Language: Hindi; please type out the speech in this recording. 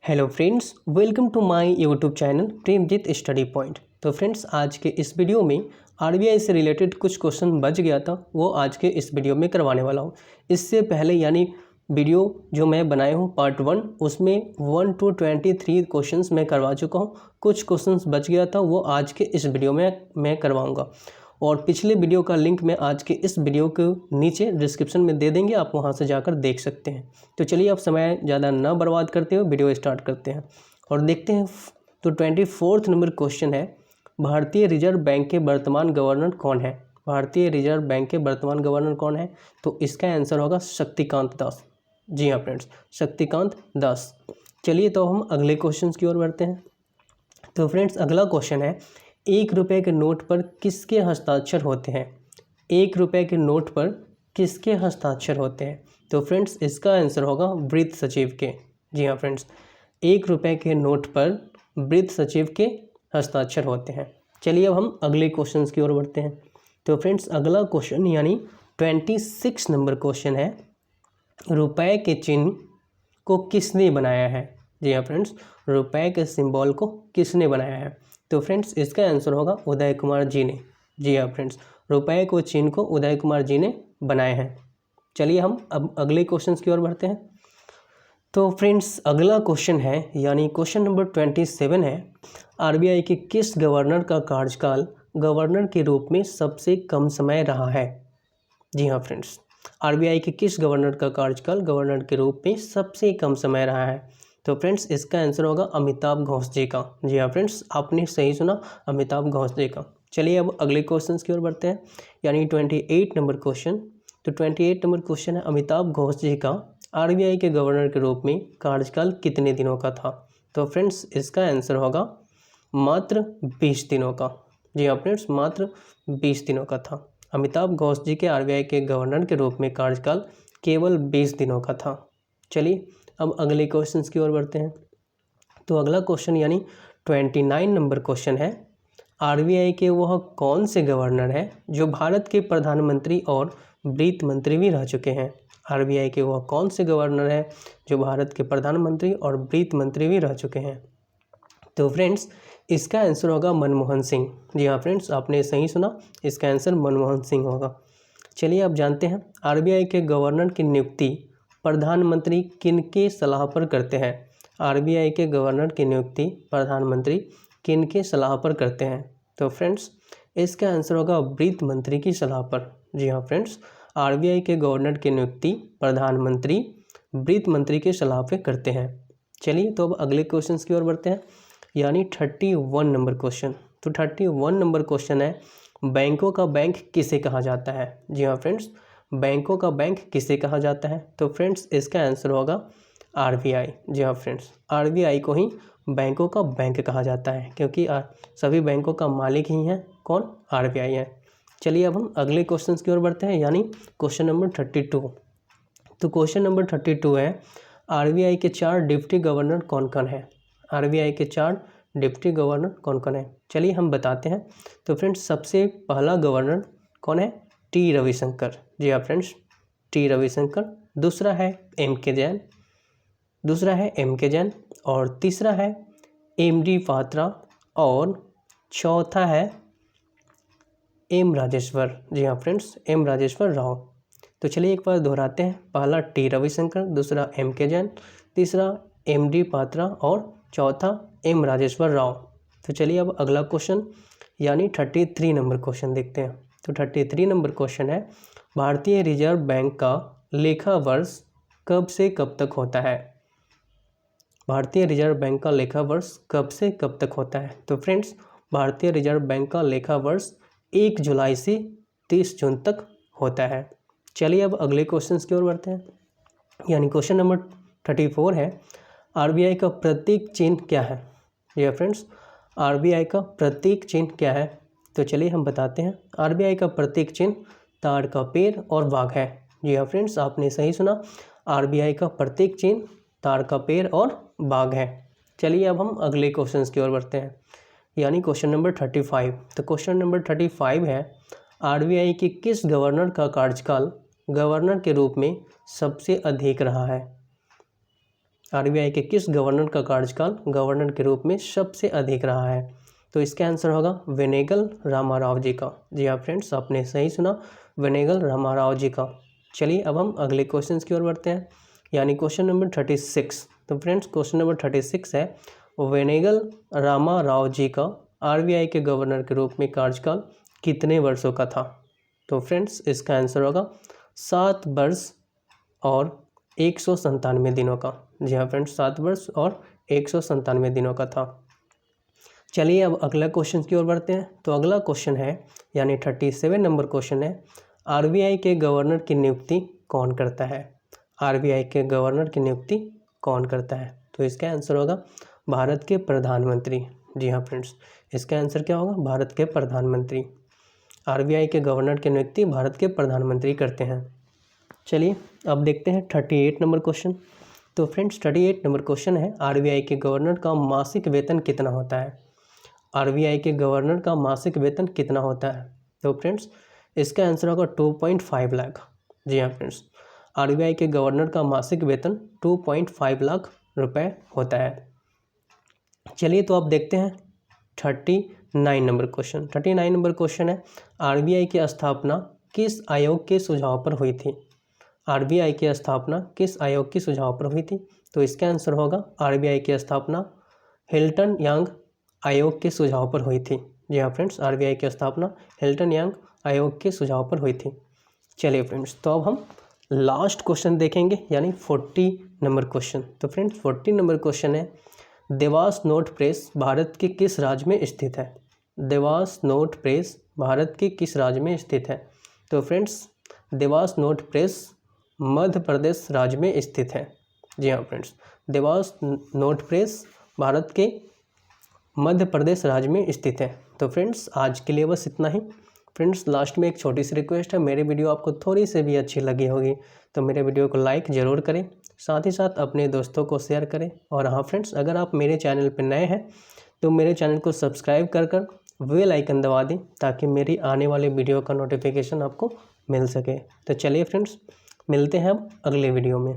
Hello friends, welcome to my YouTube channel Premjit study point. तो फ्रेंड्स, आज के इस वीडियो में आरबीआई से रिलेटेड कुछ क्वेश्चन बच गया था, वो आज के इस वीडियो में करवाने वाला हूँ। इससे पहले यानी वीडियो जो मैं बनाया हूँ पार्ट 1, उसमें 1 to 23 क्वेश्चंस मैं करवा चुका हूँ। कुछ क्वेश्चंस बच गया था, वो आज के इस वीडियो में मैं करवाऊँगा। और पिछले वीडियो का लिंक मैं आज के इस वीडियो के नीचे डिस्क्रिप्शन में दे देंगे, आप वहां से जाकर देख सकते हैं। तो चलिए अब समय ज़्यादा न बर्बाद करते हुए वीडियो स्टार्ट करते हैं और देखते हैं। तो 24 नंबर क्वेश्चन है, भारतीय रिजर्व बैंक के वर्तमान गवर्नर कौन है? भारतीय रिजर्व बैंक के वर्तमान गवर्नर कौन है? तो इसका आंसर होगा शक्तिकांत दास। जी हाँ फ्रेंड्स, शक्तिकांत दास। चलिए तो हम अगले क्वेश्चन की ओर बढ़ते हैं। तो फ्रेंड्स, अगला क्वेश्चन है, 1 रुपये के नोट पर किसके हस्ताक्षर होते हैं? 1 रुपये के नोट पर किसके हस्ताक्षर होते हैं? तो फ्रेंड्स, इसका आंसर होगा वित्त सचिव के। जी हाँ फ्रेंड्स, 1 रुपये के नोट पर वित्त सचिव के हस्ताक्षर होते हैं। चलिए अब हम अगले क्वेश्चन की ओर बढ़ते हैं। तो फ्रेंड्स, अगला क्वेश्चन यानी 26 नंबर क्वेश्चन है, रुपये के चिन्ह को किसने बनाया है? जी हाँ फ्रेंड्स, रुपये के सिंबल को किसने बनाया है? तो फ्रेंड्स, इसका आंसर होगा उदय कुमार जी ने। जी हाँ फ्रेंड्स, रुपये को चिन्ह को उदय कुमार जी ने बनाए हैं। चलिए हम अब अगले क्वेश्चन की ओर बढ़ते हैं। तो फ्रेंड्स, अगला क्वेश्चन है यानी क्वेश्चन नंबर 27 है, आरबीआई के किस गवर्नर का कार्यकाल गवर्नर के रूप में सबसे कम समय रहा है? जी हाँ फ्रेंड्स, आरबीआई के किस गवर्नर का कार्यकाल गवर्नर के रूप में सबसे कम समय रहा है? तो फ्रेंड्स, इसका आंसर होगा अमिताभ घोष जी का। जी हाँ फ्रेंड्स, आपने सही सुना, अमिताभ घोष जी का। चलिए अब अगले क्वेश्चन की ओर बढ़ते हैं यानी 28 नंबर क्वेश्चन। तो 28 नंबर क्वेश्चन है, अमिताभ घोष जी का आरबीआई के गवर्नर के रूप में कार्यकाल कितने दिनों का था? तो फ्रेंड्स, इसका आंसर होगा मात्र 20 दिनों का। जी हाँ फ्रेंड्स, मात्र 20 दिनों का था। अमिताभ घोष जी के आरबीआई के गवर्नर के रूप में कार्यकाल केवल 20 दिनों का था। चलिए अब अगले क्वेश्चन की ओर बढ़ते हैं। तो अगला क्वेश्चन यानी 29 नंबर क्वेश्चन है, आरबीआई के वह कौन से गवर्नर हैं जो भारत के प्रधानमंत्री और वित्त मंत्री भी रह चुके हैं? आरबीआई के वह कौन से गवर्नर हैं जो भारत के प्रधानमंत्री और वित्त मंत्री भी रह चुके हैं? तो फ्रेंड्स, इसका आंसर होगा मनमोहन सिंह। जी हाँ फ्रेंड्स, आपने सही सुना, इसका आंसर मनमोहन सिंह होगा। चलिए अब जानते हैं, आरबीआई के गवर्नर की नियुक्ति प्रधानमंत्री किनके सलाह पर करते हैं? आरबीआई के गवर्नर की नियुक्ति प्रधानमंत्री किनके सलाह पर करते हैं? तो फ्रेंड्स, इसका आंसर होगा वित्त मंत्री की सलाह पर। जी हाँ फ्रेंड्स, आरबीआई के गवर्नर की नियुक्ति प्रधानमंत्री वित्त मंत्री की सलाह पर करते हैं। चलिए तो अब अगले क्वेश्चन की ओर बढ़ते हैं यानी 31 नंबर क्वेश्चन। तो 31 नंबर क्वेश्चन है, बैंकों का बैंक किसे कहा जाता है? जी हाँ फ्रेंड्स, बैंकों का बैंक किसे कहा जाता है? तो फ्रेंड्स, इसका आंसर होगा आरबीआई। जी हाँ फ्रेंड्स, आरबीआई को ही बैंकों का बैंक कहा जाता है, क्योंकि सभी बैंकों का मालिक ही है कौन? आरबीआई है। चलिए अब हम अगले क्वेश्चन की ओर बढ़ते हैं यानी क्वेश्चन नंबर 32। तो क्वेश्चन नंबर 32 है, आरबीआई के 4 डिप्टी गवर्नर कौन कौन है? आरबीआई के 4 डिप्टी गवर्नर कौन कौन है? चलिए हम बताते हैं। तो फ्रेंड्स, सबसे पहला गवर्नर कौन है? टी रविशंकर। जी हाँ फ्रेंड्स, टी रविशंकर। दूसरा है एम के जैन, और तीसरा है एम.डी. पात्रा, और चौथा है एम राजेश्वर। जी हाँ फ्रेंड्स, एम राजेश्वर राव। तो चलिए एक बार दोहराते हैं, पहला टी रविशंकर, दूसरा एम के जैन, तीसरा एम.डी. पात्रा और चौथा एम राजेश्वर राव। तो चलिए अब अगला क्वेश्चन यानी 33 नंबर क्वेश्चन देखते हैं। तो 33 नंबर क्वेश्चन है, भारतीय रिजर्व बैंक का लेखा वर्ष कब से कब तक होता है? भारतीय रिजर्व बैंक का लेखा वर्ष कब से कब तक होता है? तो फ्रेंड्स, भारतीय रिजर्व बैंक का लेखा वर्ष 1 जुलाई से 30 जून तक होता है। चलिए अब अगले क्वेश्चन की ओर बढ़ते हैं यानी क्वेश्चन नंबर 34 है, आरबीआई का प्रतीक चिन्ह क्या है? जी फ्रेंड्स, आरबीआई का प्रतीक चिन्ह क्या है? तो चलिए हम बताते हैं, आरबीआई का प्रतीक चिन्ह ताड़ का पेड़ और बाघ है। जी हाँ फ्रेंड्स, आपने सही सुना, आरबीआई का प्रतीक चिन्ह ताड़ का पेड़ और बाघ है। चलिए अब हम अगले क्वेश्चन की ओर बढ़ते हैं यानी क्वेश्चन नंबर 35। तो क्वेश्चन नंबर 35 है, आरबीआई के किस गवर्नर का कार्यकाल गवर्नर के रूप में सबसे अधिक रहा है? आरबीआई के किस गवर्नर का कार्यकाल गवर्नर के रूप में सबसे अधिक रहा है? तो इसका आंसर होगा वेनेगल रामाराव जी का। जी हाँ फ्रेंड्स, आपने सही सुना, वेनेगल रामाराव जी का। चलिए अब हम अगले क्वेश्चन की ओर बढ़ते हैं, यानी क्वेश्चन नंबर 36। तो फ्रेंड्स क्वेश्चन नंबर 36 है, वेनेगल रामाराव जी का आरबीआई के गवर्नर के रूप में कार्यकाल कितने वर्षों का था? तो फ्रेंड्स इसका आंसर होगा 7 वर्ष और 197 दिनों का। जी हाँ फ्रेंड्स, 7 वर्ष और 197 दिनों का था। चलिए अब अगला क्वेश्चन की ओर बढ़ते हैं। तो अगला क्वेश्चन है, यानी 37 नंबर क्वेश्चन है, आरबीआई के गवर्नर की नियुक्ति कौन करता है? आरबीआई के गवर्नर की नियुक्ति कौन करता है? तो इसका आंसर होगा भारत के प्रधानमंत्री। जी हाँ फ्रेंड्स, इसका आंसर क्या होगा? भारत के प्रधानमंत्री। आरबीआई के गवर्नर की नियुक्ति भारत के प्रधानमंत्री करते हैं। चलिए अब देखते हैं 38 नंबर क्वेश्चन। तो फ्रेंड्स 38 नंबर क्वेश्चन है, आरबीआई के गवर्नर का मासिक वेतन कितना होता है? आरबीआई के गवर्नर का मासिक वेतन कितना होता है? तो फ्रेंड्स इसका आंसर होगा 2.5 लाख। जी हाँ फ्रेंड्स, आरबीआई के गवर्नर का मासिक वेतन 2.5 लाख रुपए होता है। चलिए तो आप देखते हैं 39 नंबर क्वेश्चन। 39 नंबर क्वेश्चन है, आरबीआई की स्थापना किस आयोग के सुझाव पर हुई थी? आरबीआई की स्थापना किस आयोग के सुझाव पर हुई थी? तो इसका आंसर होगा आरबीआई की स्थापना हिल्टन यांग आयोग के सुझाव पर हुई थी। जी हाँ फ्रेंड्स, आरबीआई की स्थापना हिल्टन यांग आयोग के सुझाव पर हुई थी। चलिए फ्रेंड्स, तो अब हम लास्ट क्वेश्चन देखेंगे, यानी 40 नंबर क्वेश्चन। तो फ्रेंड्स 40 नंबर क्वेश्चन है, देवास नोट प्रेस भारत के किस राज्य में स्थित है? देवास नोट प्रेस भारत के किस राज्य में स्थित है? तो friends Dewas note press Madhya Pradesh राज्य में स्थित है। जी हाँ friends, Dewas note press Bharat के मध्य प्रदेश राज्य में स्थित है। तो फ्रेंड्स आज के लिए बस इतना ही। फ्रेंड्स लास्ट में एक छोटी सी रिक्वेस्ट है, मेरी वीडियो आपको थोड़ी सी भी अच्छी लगी होगी तो मेरे वीडियो को लाइक ज़रूर करें, साथ ही साथ अपने दोस्तों को शेयर करें। और हाँ फ्रेंड्स, अगर आप मेरे चैनल पर नए हैं तो मेरे चैनल को सब्सक्राइब कर बेल आइकन दबा दें, ताकि मेरी आने वाले वीडियो का नोटिफिकेशन आपको मिल सके। तो चलिए फ्रेंड्स, मिलते हैं अब अगले वीडियो में।